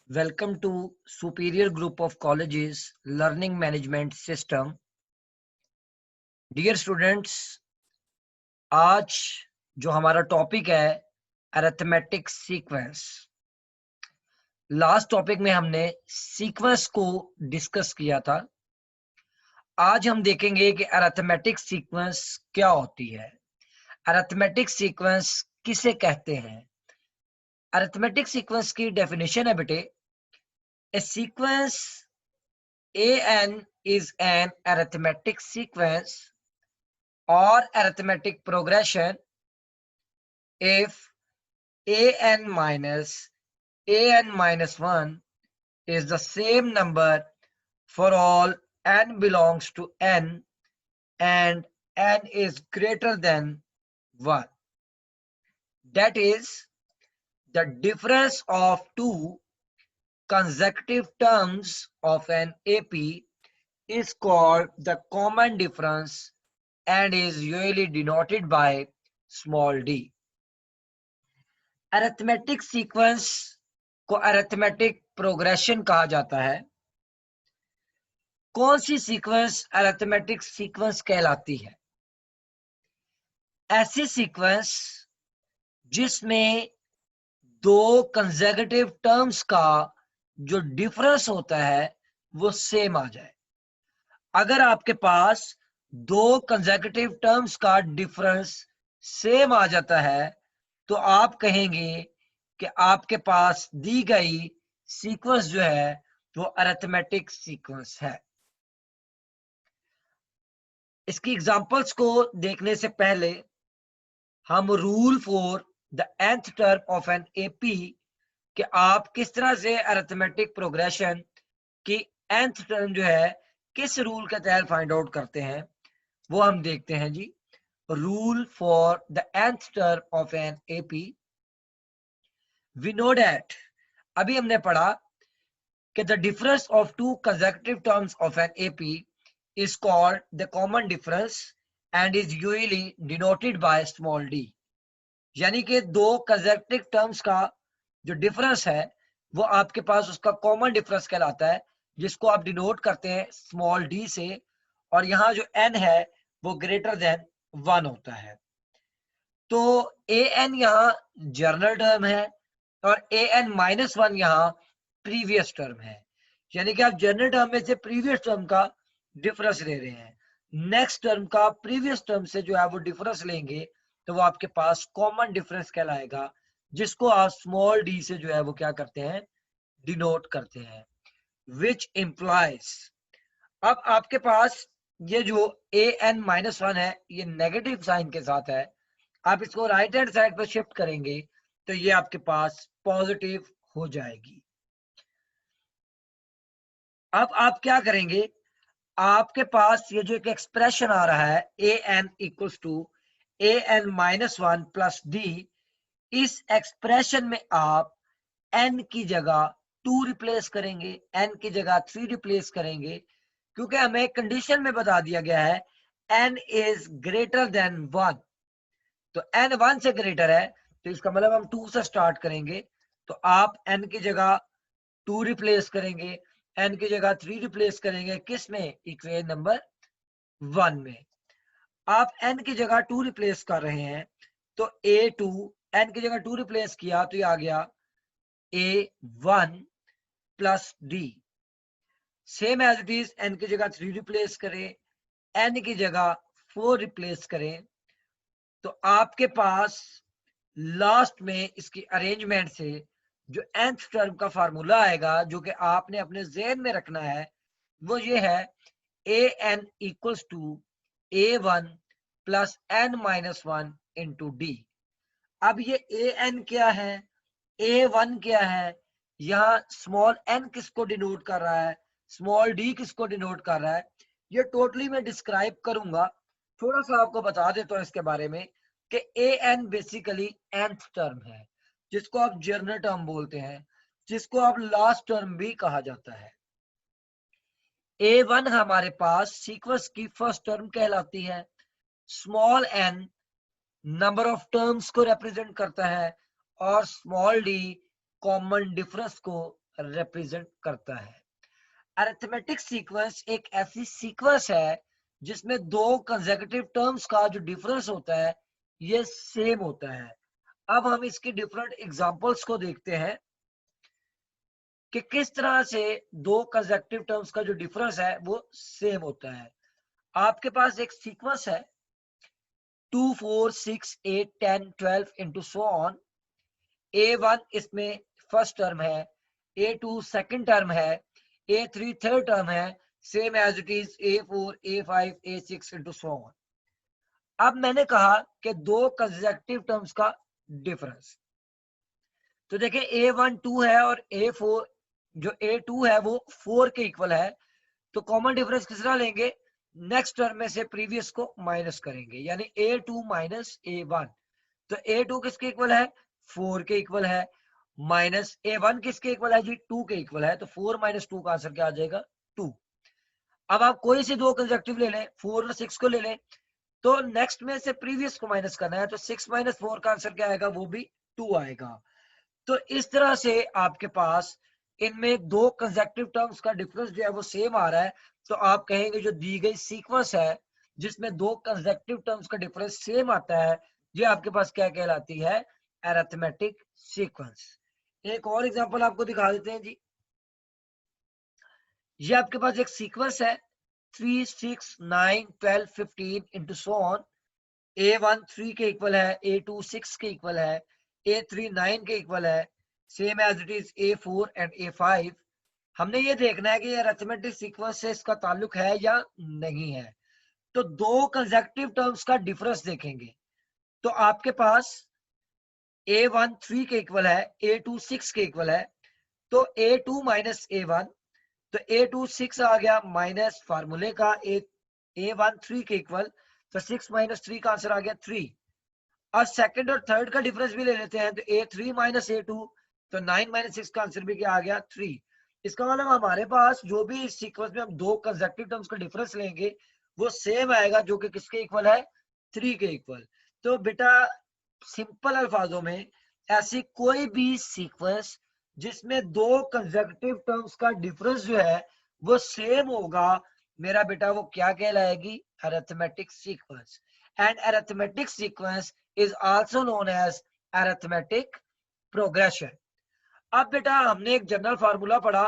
Welcome to Superior Group of Colleges Learning Management System. Dear students, आज जो हमारा topic है अरिथमेटिक सीक्वेंस। लास्ट टॉपिक में हमने सीक्वेंस को डिस्कस किया था। आज हम देखेंगे कि अरिथमेटिक सीक्वेंस क्या होती है, अरिथमेटिक सीक्वेंस किसे कहते हैं। अरिथमेटिक सीक्वेंस की डेफिनेशन है बेटे, ए sequence an is an arithmetic sequence or arithmetic progression if an minus 1 is the same number for all n belongs to n and n is greater than 1. That is, the difference of two consecutive terms of an AP is called the common difference and is usually denoted by small d. Arithmetic sequence को arithmetic progression कहा जाता है। कौन C sequence arithmetic sequence कहलाती है? ऐसी sequence जिसमें दो कंसेक्यूटिव टर्म्स का जो डिफरेंस होता है वो सेम आ जाए। अगर आपके पास दो कंसेक्यूटिव टर्म्स का डिफरेंस सेम आ जाता है तो आप कहेंगे कि आपके पास दी गई सीक्वेंस जो है वो अरिथमेटिक सीक्वेंस है। इसकी एग्जांपल्स को देखने से पहले हम rule for the nth term of N AP कि आप किस तरह से अरिथमेटिक प्रोग्रेशन की nth टर्म जो है किस रूल के तहत फाइंड आउट करते हैं वो हम देखते हैं जी। Rule for the nth term of N AP, we know that, अभी हमने पढ़ा कि the difference of two consecutive terms of an AP is called the common difference and is usually denoted by small d. यानी कि दो consecutive terms का जो difference है वो आपके पास उसका common difference कहलाता है, जिसको आप denote करते हैं small d से, और यहाँ जो n है वो greater than 1 होता है। तो an यहाँ जनरल टर्म है और an-1 यहाँ प्रीवियस टर्म है, यानी कि आप जनरल टर्म में से प्रीवियस टर्म का डिफरेंस ले रहे हैं, नेक्स्ट टर्म का प्रीवियस टर्म से जो है वो डिफरेंस लेंगे तो वो आपके पास कॉमन डिफरेंस कहलाएगा, जिसको आप स्मॉल डी से जो है वो क्या करते हैं, डिनोट करते हैं। विच इम्प्लाइज, अब आपके पास ये जो an-1 है ये नेगेटिव साइन के साथ है, आप इसको राइट हैंड साइड पर शिफ्ट करेंगे तो ये आपके पास पॉजिटिव हो जाएगी। अब आप क्या करेंगे, आपके पास ये जो एक एक्सप्रेशन आ रहा है an equals to an-1 plus D, इस एक्सप्रेशन में आप n की जगह 2 रिप्लेस करेंगे, n की जगह 3 रिप्लेस करेंगे, क्योंकि हमें कंडीशन में बता दिया गया है n इज ग्रेटर देन 1, तो n 1 से ग्रेटर है तो इसका मतलब हम 2 से स्टार्ट करेंगे, तो आप n की जगह 2 रिप्लेस करेंगे, n की जगह 3 रिप्लेस करेंगे, किस में, इक्वेशन नंबर 1 में। आप n की जगह 2 रिप्लेस कर रहे हैं तो a2, n की जगह 2 रिप्लेस किया तो ये आ गया a1 plus D. Same as it is, n की जगह 3 रिप्लेस करें, n की जगह 4 रिप्लेस करें, तो आपके पास लास्ट में इसकी अरेंजमेंट से जो nth टर्म का फार्मूला आएगा जो कि आपने अपने ज़हन में रखना है वो ये है an equals to a1 plus n-1 into D. अब ये an क्या है, a1 क्या है, यहाँ स्मॉल n किसको डिनोट कर रहा है, स्मॉल d किसको डिनोट कर रहा है, ये टोटली मैं डिस्क्राइब करूंगा। थोड़ा सा आपको बता देता हूँ इसके बारे में कि an बेसिकली nth टर्म है, जिसको आप जर्नल टर्म बोलते हैं, जिसको आप लास्ट टर्म भी कहा जाता है। a1 हमारे पास सीक्वेंस की फर्स्ट टर्म कहलाती है, small n number of terms को रिप्रेजेंट करता है और स्मॉल d कॉमन डिफरेंस को रिप्रेजेंट करता है। अरिथमेटिक सीक्वेंस एक ऐसी सीक्वेंस है जिसमें दो कंसेक्यूटिव टर्म्स का जो डिफरेंस होता है ये सेम होता है। अब हम इसके डिफरेंट एग्जांपल्स को देखते हैं कि किस तरह से दो कंसेक्यूटिव टर्म्स का जो डिफरेंस है वो सेम होता है। आपके पास एक सीक्वेंस है 2 4 6 8 10 12 इंटू सो ऑन। A1 इसमें फर्स्ट टर्म है, A2 सेकंड टर्म है, A3 थर्ड टर्म है, same as it is A4 A5 A6 into so on. अब मैंने कहा कि दो कंसेक्यूटिव टर्म्स का डिफरेंस, तो देखिए A1 2 है और A4 जो A2 है वो 4 के इक्वल है, तो कॉमन डिफरेंस किस तरह लेंगे, नेक्स्ट टर्म में से प्रीवियस को माइनस करेंगे, यानी A2 माइनस A1। तो A2 किसके इक्वल है, 4 के इक्वल है, माइनस A1 किसके इक्वल है जी, 2 के इक्वल है, तो 4 माइनस 2 का आंसर क्या आ जाएगा, 2। अब आप कोई से दो कंसेक्यूटिव ले लें, 4 और 6 को ले लें, तो नेक्स्ट में से प्रीवियस को माइनस करना है, तो 6 माइनस 4 का आंसर क्या आएगा, वो भी 2 आएगा। तो इस तरह से आपके पास इनमें दो कंसेक्यूटिव टर्म्स का डिफरेंस जो है वो सेम आ रहा है, तो आप कहेंगे जो दी गई सीक्वेंस है जिसमें दो कंसेक्यूटिव टर्म्स का डिफरेंस सेम आता है, ये आपके पास क्या कहलाती है, अरिथमेटिक सीक्वेंस। एक और एग्जांपल आपको दिखा देते हैं जी। ये आपके पास एक सीक्वेंस है 3 6 9 12 15 इंटू सो ऑन। A1 3 के इक्वल है, A2 6 के इक्वल है, A3 9 के इक्वल है, same as it is A4 and A5। हमने ये देखना है कि ये अरिथमेटिक सीक्वेंस से इसका ताल्लुक है या नहीं है। तो दो कंसेक्यूटिव टर्म्स का डिफरेंस देखेंगे, तो आपके पास A1 3 के इक्वल है, A2 6 के इक्वल है, तो A2 माइनस A1, तो A2 6 आ गया माइनस फार्मूले का A1 3 के इक्वल, तो 6 माइनस 3 का आंसर आ गया 3। और सेकंड और थर्ड का डिफरेंस भी ले लेते हैं, तो A3 माइनस A2, तो 9 माइनस 6 का आंसर भी क्या आ गया 3। इसका मतलब हमारे पास जो भी इस सीक्वेंस में हम दो कंसेक्यूटिव टर्म्स का डिफरेंस लेंगे वो सेम आएगा, जो कि किसके इक्वल है, 3 के इक्वल। तो बेटा सिंपल अल्फाजों में ऐसी कोई भी सीक्वेंस जिसमें दो कंसेक्यूटिव टर्म्स का डिफरेंस जो है वो सेम होगा, मेरा बेटा वो क्या कहलाएगी, arithmetic sequence. And arithmetic sequence is also known as arithmetic progression। अब बेटा हमने एक जनरल फार्मूला पढ़ा,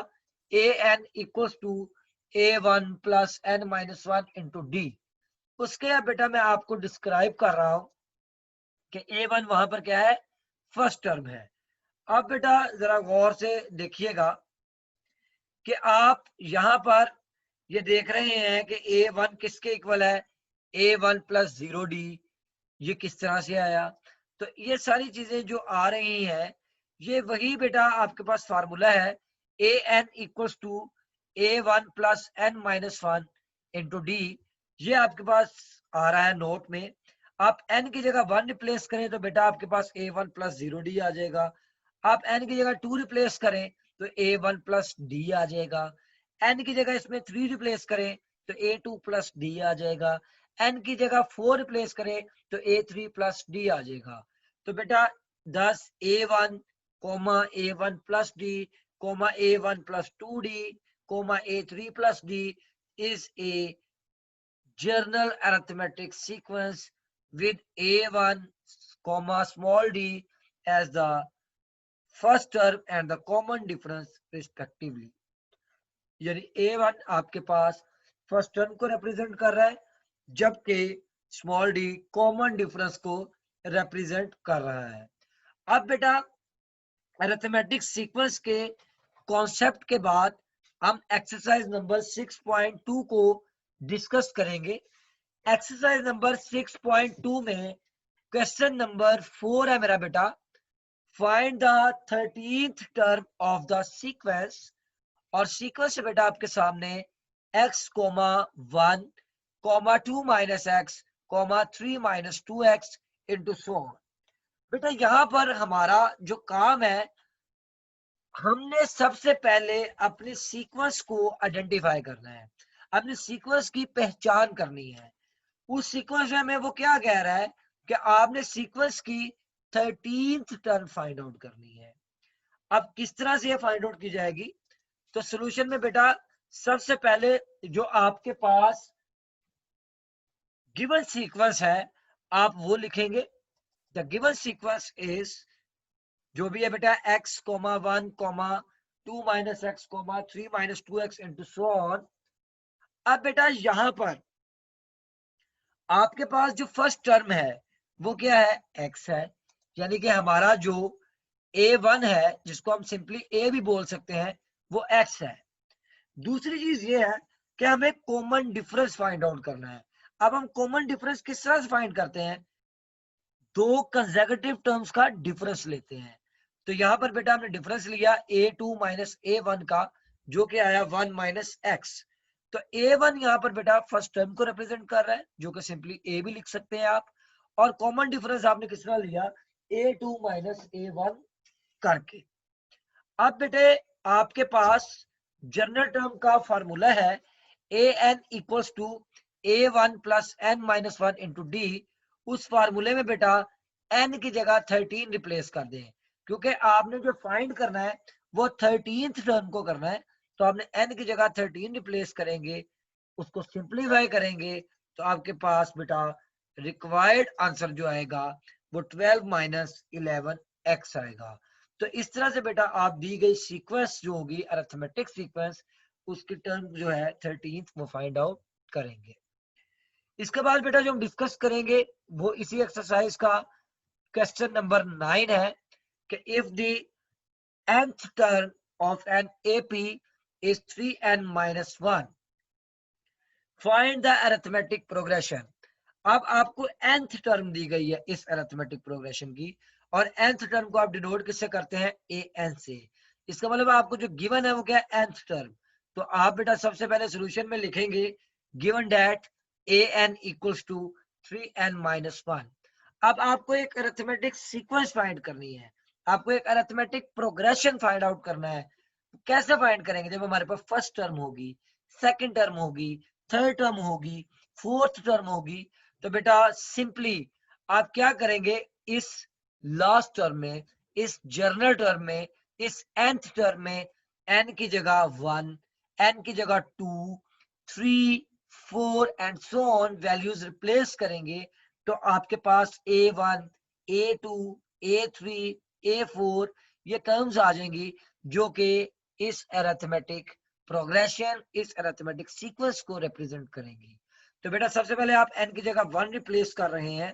A N equals to A1 plus N minus 1 into D. उसके अब बेटा मैं आपको डिस्क्राइब कर रहा हूं कि A1 वहां पर क्या है, फर्स्ट टर्म है। अब बेटा जरा गौर से देखिएगा कि आप यहां पर ये देख रहे हैं कि A1 किसके इक्वल है, A1 प्लस 0D। ये किस तरह से आया, तो ये सारी चीजें जो आ रही हैं ये वही बेटा आपके पास फार्मूला है, A N equals to A1 plus N minus 1 into D. ये आपके पास आ रहा है नोट में। आप n की जगह 1 रिप्लेस करें तो बेटा आपके पास A1 प्लस 0D आ जाएगा। आप n की जगह 2 रिप्लेस करें तो A1 प्लस डी आ जाएगा। n की जगह इसमें 3 रिप्लेस करें तो A2 प्लस डी आ जाएगा। n की जगह 4 रिप्लेस करें तो A3 प्लस डी आ जाएगा। तो बेटा 10 A1 comma A1 plus D comma A1 plus 2D comma A3 plus D is a general arithmetic sequence with A1 comma small d as the first term and the common difference respectively। यानी A1 आपके पास first term को represent कर रहा है, जबकि small D common difference को represent कर रहा है। अब बेटा अरिथमेटिक सीक्वेंस के कॉन्सेप्ट के बाद हम एक्सरसाइज नंबर 6.2 को डिस्कस करेंगे। एक्सरसाइज नंबर 6.2 में क्वेश्चन नंबर 4 है मेरा बेटा, find the 13th term of the sequence. और सीक्वेंस है बेटा आपके सामने x comma 1 comma 2 minus x comma 3 minus 2x into so on. बेटा यहाँ पर हमारा जो काम है, हमने सबसे पहले अपने सीक्वेंस को आइडेंटिफाई करना है, अपने सीक्वेंस की पहचान करनी है। उस सीक्वेंस में हमें वो क्या कह रहा है कि आपने सीक्वेंस की 13th टर्म फाइंड आउट करनी है। अब किस तरह से ये फाइंड आउट की जाएगी? तो सोल्यूशन में बेटा सबसे पहले जो आपके पास गिवन सीक्वेंस है आप वो लिखेंगे। द गिवन सीक्वेंस इज, जो भी है बेटा, x, 1, 2 minus x, 3 minus 2x into so on. अब बेटा यहां पर आपके पास जो फर्स्ट टर्म है वो क्या है? x है, यानी कि हमारा जो a1 है, जिसको हम सिंपली a भी बोल सकते हैं, वो x है। दूसरी चीज ये है कि हमें कॉमन डिफरेंस फाइंड आउट करना है। अब हम कॉमन डिफरेंस किस तरह से फाइंड करते हैं? दो कंसेक्यूटिव टर्म्स का डिफरेंस लेते हैं। तो यहां पर बेटा हमने डिफरेंस लिया a2 माइनस a1 का, जो कि आया 1 माइनस एक्स। तो a1 यहाँ पर बेटा फर्स्ट टर्म को रिप्रेजेंट कर रहा है, जो कि सिंपली a भी लिख सकते हैं आप। और कॉमन डिफरेंस आपने किस तरह लिया? a2 माइनस a1 करके। अब बेटे आपके पास जनरल टर्म का फॉर्मूला है an equals to a1 plus n minus 1 into D. उस फार्मूले में बेटा n की जगह 13 रिप्लेस कर दें, क्योंकि आपने जो फाइंड करना है वो 13th टर्म को करना है। तो आपने n की जगह 13 रिप्लेस करेंगे, उसको सिंप्लीफाई करेंगे, तो आपके पास बेटा रिक्वायर्ड आंसर जो आएगा वो 12 माइनस 11 x आएगा। तो इस तरह से बेटा आप दी गई सीक्वेंस जो होगी अरिथमेटिक सीक्वेंस, उसकी टर्म जो है 13th वो फाइंड आउट करेंगे। इसके बाद बेटा जो हम डिस्कस करेंगे वो इसी एक्सरसाइज का क्वेश्चन नंबर 9 है कि if the nth term of N AP is 3n minus 1, find the arithmetic progression. अब आपको nth टर्म दी गई है इस अरिथमेटिक प्रोग्रेशन की, और nth टर्म को आप डिनोट किससे करते हैं? an से। इसका मतलब आपको जो गिवन है वो क्या है? nth term. तो आप बेटा सबसे पहले सॉल्यूशन में लिखेंगे given that an equals to 3n minus 1। अब आपको एक अरिथमेटिक सीक्वेंस फाइंड करनी है, आपको एक अरिथमेटिक प्रोग्रेशन फाइंड आउट करना है। कैसे फाइंड करेंगे? जब हमारे पास फर्स्ट टर्म होगी, सेकंड टर्म होगी, थर्ड टर्म होगी, फोर्थ टर्म होगी, तो बेटा सिंपली आप क्या करेंगे? इस लास्ट टर्म में, इस जर्नल टर्म में, इस nth टर्म में n की जगह 1, n की जगह 2, 3, 4 and so on values replace करेंगे। तो आपके पास a1, a2, a3, a4 ये टर्म्स आ जाएंगी, जो कि इस अरिथमेटिक प्रोग्रेशन, इस अरिथमेटिक सीक्वेंस को रिप्रेजेंट करेंगी। तो बेटा सबसे पहले आप n की जगह 1 रिप्लेस कर रहे हैं।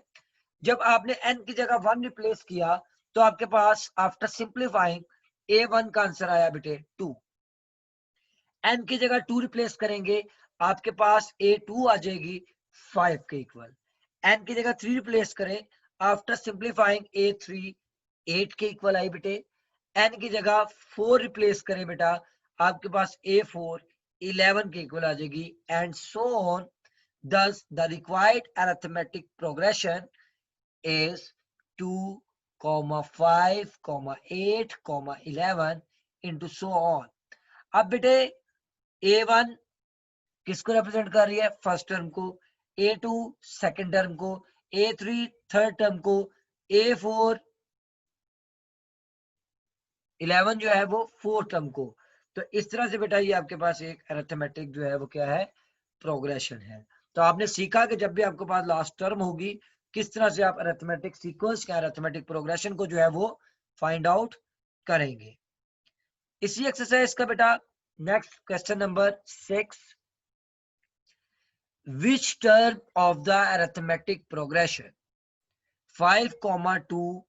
जब आपने n की जगह 1 रिप्लेस किया तो आपके पास आफ्टर सिंप्लीफाइंग a1 का आंसर आया बेटे 2। n की जगह 2 रिप्लेस करेंगे, आपके पास a2 आ जाएगी 5 के इक्वल। n की जगह 3 रिप्लेस करें, आफ्टर सिंप्लीफाइंग a3 8 के इक्वल आई बेटे। n की जगह 4 रिप्लेस करें बेटा, आपके पास a4 11 के इक्वल आ जाएगी, and so on. thus the required arithmetic progression is 2, 5, 8, 11 into so on। अब बेटे a1 किसको रिप्रेजेंट कर रही है? फर्स्ट टर्म को, a2 सेकंड टर्म को, a3 थर्ड टर्म को, a4 11 जो है वो फोर्थ टर्म को। तो इस तरह से बेटा ये आपके पास एक अरिथमेटिक जो है वो क्या है? प्रोग्रेशन है। तो आपने सीखा कि जब भी आपके पास लास्ट टर्म होगी, किस तरह से आप अरिथमेटिक सीक्वेंस का अरिथमेटिक प्रोग्रेशन को जो है वो फाइंड आउट करेंगे। इसी एक्सरसाइज का बेटा next question number 6, which term of the arithmetic progression 5, 2,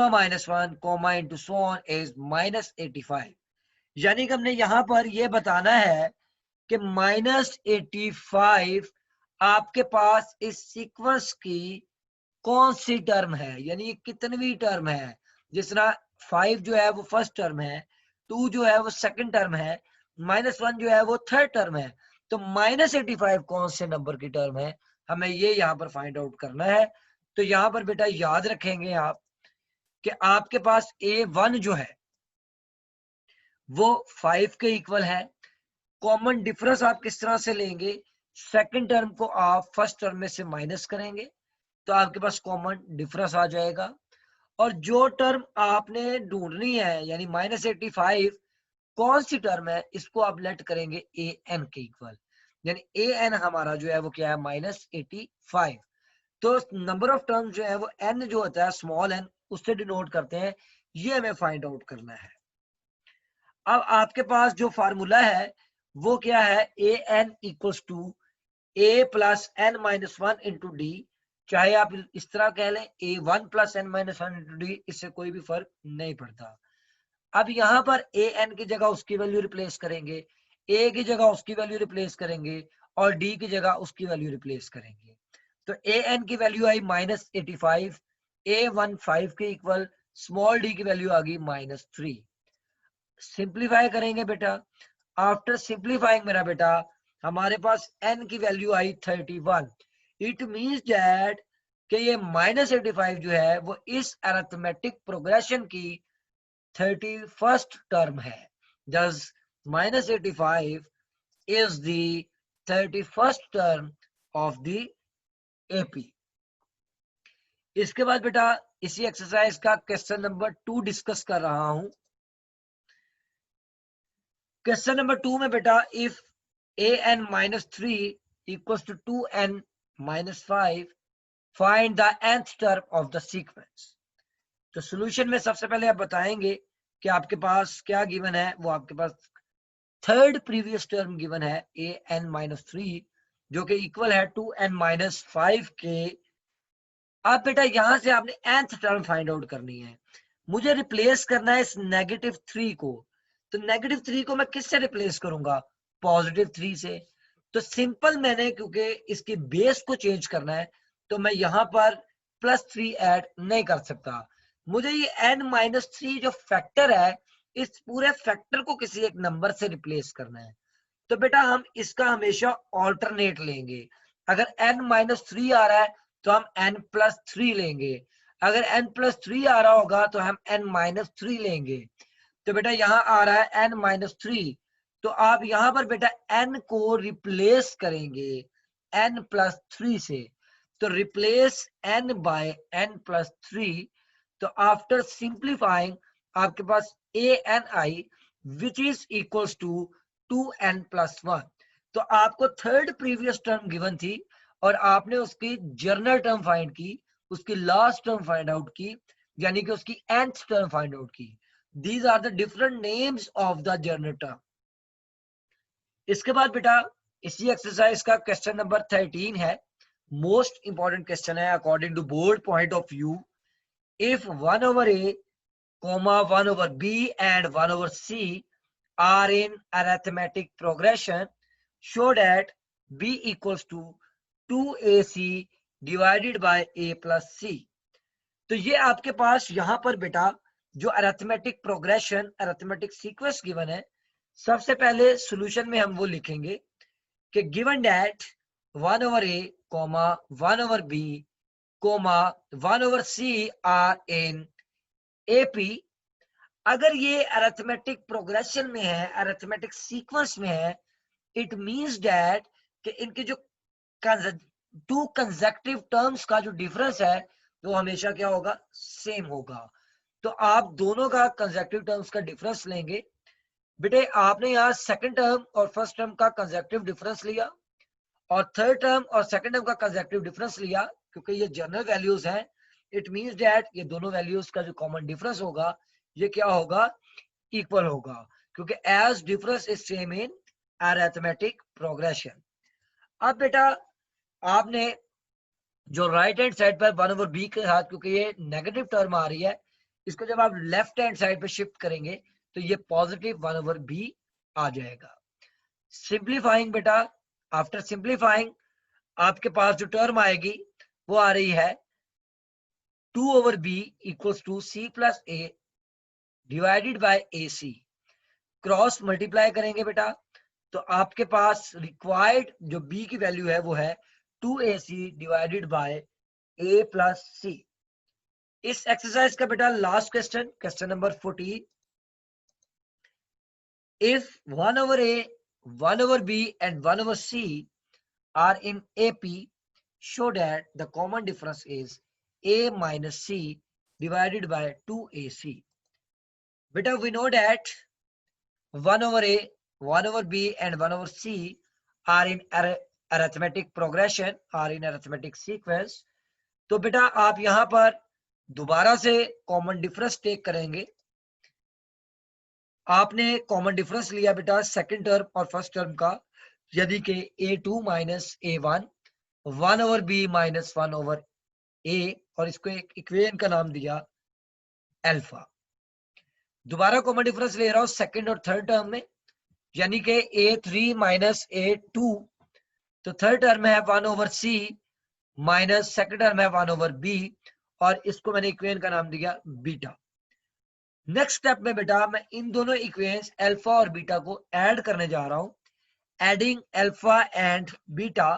minus 1, into so on is minus 85। यानी कि हमने यहां पर यह बताना है कि माइनस 85 आपके पास इस सीक्वेंस की कौन सी टर्म है, यानी कितनवी टर्म है। जिस तरह 5 जो है वो फर्स्ट टर्म है, 2 जो है वो सेकंड टर्म है, -1 जो है वो थर्ड टर्म है। तो -85 कौन से नंबर की टर्म है, हमें ये यहाँ पर फाइंड आउट करना है। तो यहाँ पर बेटा याद रखेंगे आप कि आपके पास a1 जो है वो 5 के इक्वल है। कॉमन डिफरेंस आप किस तरह से लेंगे? सेकंड टर्म को आप फर्स्ट टर्म में से माइनस करेंगे, तो आपके पास कॉमन डिफरेंस आ जाएगा। और जो टर्म आपने ढूंढनी है यानी -85 कौन सी टर्म है, इसको आप लेट करेंगे ए एन के इक्वल, यानी ए एन हमारा जो है वो क्या है -85। तो नंबर ऑफ टर्म जो है वो एन जो होता है स्मॉल एन उससे डिनोट करते हैं, ये हमें फाइंड आउट करना है। अब आपके पास जो फार्मूला है वो क्या है, A N equals to A plus N minus one into D, चाहे आप इस तरह कह लें A one plus N minus one into D, इससे कोई भी फर्क नहीं पड़ता। अब यहाँ पर ए एन की जगह उसकी वैल्यू रिप्लेस करेंगे, ए की जगह उसकी वैल्यू रिप्लेस करेंगे और डी की जगह उसकी वैल्यू रिप्लेस करेंगे। तो ए एन की वैल्यू आई -85, ए वन 5 के इक्वल, स्मॉल डी की वैल्यू आ गई -3। सिंप्लीफाई करेंगे बेटा, आफ्टर सिंप्लीफाइंग मेरा बेटा हमारे पास n की value I 31। It means that कि ये -85 जो है वो इस अरिथमेटिक प्रोग्रेशन की 31st टर्म है। Thus -85 is the 31st term of the AP। इसके बाद बेटा इसी एक्सरसाइज का क्वेश्चन नंबर 2 डिस्कस कर रहा हूं। क्वेश्चन नंबर 2 में बेटा if an-3 equals to 2n-5 find the nth term of the sequence। तो सॉल्यूशन में सबसे पहले आप बताएंगे कि आपके पास क्या गिवन है, वो आपके पास थर्ड प्रीवियस टर्म गिवन है an-3 जो कि इक्वल है 2n-5 के। अब बेटा यहां से आपने nth टर्म फाइंड आउट करनी है, मुझे रिप्लेस करना है इस -3 को। तो -3 को मैं किससे रिप्लेस करूंगा, +3 से। तो सिंपल मैंने क्योंकि इसकी बेस को चेंज करना है तो मैं यहां पर +3 ऐड नहीं कर सकता। मुझे ये n-3 जो फैक्टर है इस पूरे फैक्टर को किसी एक नंबर से रिप्लेस करना है। तो बेटा हम इसका हमेशा ऑल्टरनेट लेंगे। अगर n-3 आ रहा है तो हम n+3 लेंगे, अगर n+3 आ रहा होगा तो हम n-3 लेंगे। तो बेटा यहाँ आ रहा है n-3, तो आप यहाँ पर बेटा n को रिप्लेस करेंगे n+3 से। तो रिप्लेस n बाय n+3। तो आफ्टर सिंप्लीफाइंग आपके पास ani which is equals to 2n+1। तो आपको थर्ड प्रीवियस टर्म गिवन थी और आपने उसकी जर्नल टर्म फाइंड की, उसकी लास्ट टर्म फाइंड आउट की, यानी कि उसकी nth टर्म फाइंड आउट की। These are the different names of the journal term। इसके बाद बेटा इसी एक्सरसाइज का क्वेश्चन नंबर 13 है, मोस्ट इंपॉर्टेंट क्वेश्चन है according to board point of view. If 1/a, 1/b and 1/c are in arithmetic progression, show that b equals to 2ac divided by a plus c। तो ये आपके पास यहाँ पर बेटा जो arithmetic progression arithmetic sequence given है, सबसे पहले सॉल्यूशन में हम वो लिखेंगे कि given that 1/a, 1/b, 1/c are in AP. अगर ये अरिथमेटिक प्रोग्रेशन में है, अरिथमेटिक सीक्वेंस में है, इट मींस दैट कि इनके जो टू कंसेक्टिव टर्म्स का जो डिफरेंस है वो हमेशा क्या होगा, सेम होगा। तो आप दोनों का कंसेक्टिव टर्म्स का डिफरेंस लेंगे। बेटे आपने यहाँ सेकंड टर्म और फर्स्ट टर्म का कंसेक्टिव डिफरेंस लिया और थर्ड टर्म और सेकंड टर्म का कंसेक्टिव डिफरेंस लिया, क्योंकि ये जनरल वैल्यूज हैं। इट मींस दैट ये दोनों वैल्यूज का जो कॉमन डिफरेंस होगा ये क्या होगा, इक्वल होगा, क्योंकि age difference is same in arithmetic progression. अब बेटा आपने जो राइट हैंड साइड पर 1/b के साथ, क्योंकि ये नेगेटिव टर्म आ रही है, इसको जब आप लेफ्ट हैंड साइड पे शिफ्ट करेंगे तो ये पॉजिटिव 1/b आ जाएगा। सिंप्लीफाइंग बेटा, आफ्टर सिंप्लीफाइंग आपके पास जो टर्म आएगी वो आ रही है 2/b equals to c plus a divided by ac। Cross multiply करेंगे बेटा तो आपके पास रिक्वायर्ड जो b की वैल्यू है वो है 2ac divided by a plus c। इस एक्सरसाइज का बेटा last question, question number 14। If 1/a, 1/b and 1/c are in AP, show that the common difference is a minus c divided by 2ac. Beta, we know that 1 over a, 1 over b and 1 over c are in arithmetic progression, are in arithmetic sequence. तो बेटा आप यहां पर दोबारा से common difference take करेंगे. आपने common difference लिया बेटा सेकंड टर्म और फर्स्ट टर्म का, यदि के a2 minus a1, 1 over b minus 1 over a, और इसको एक इक्वेशन का नाम दिया अल्फा. दोबारा कॉमन डिफरेंस ले रहा हूं सेकंड और थर्ड टर्म में, यानी कि a3 माइनस a2, तो थर्ड टर्म है 1 over c minus second term है 1 ओवर b, और इसको मैंने इक्वेशन का नाम दिया बीटा. नेक्स्ट स्टेप में बेटा मैं इन दोनों इक्वेशंस अल्फा और बीटा को ऐड करने जा रहा हूं. Adding alpha and beta.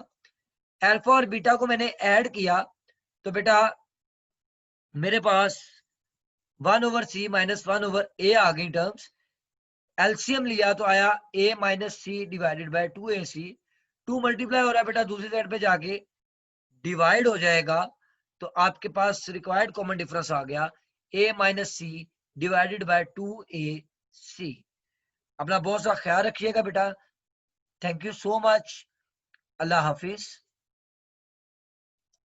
Alpha और बीटा को मैंने ऐड किया तो बेटा मेरे पास 1 over C minus 1 over A आ गई टर्म्स. एलसीएम लिया तो आया a minus C divided by 2ac. 2 multiply हो रहा है बेटा दूसरी साइड पे जाके डिवाइड हो जाएगा, तो आपके पास रिक्वायर्ड कॉमन डिफरेंस आ गया a minus C divided by 2ac. अपना बहुत सा ख्याल रखिएगा बेटा. Thank you so much. अल्लाह हाफिज.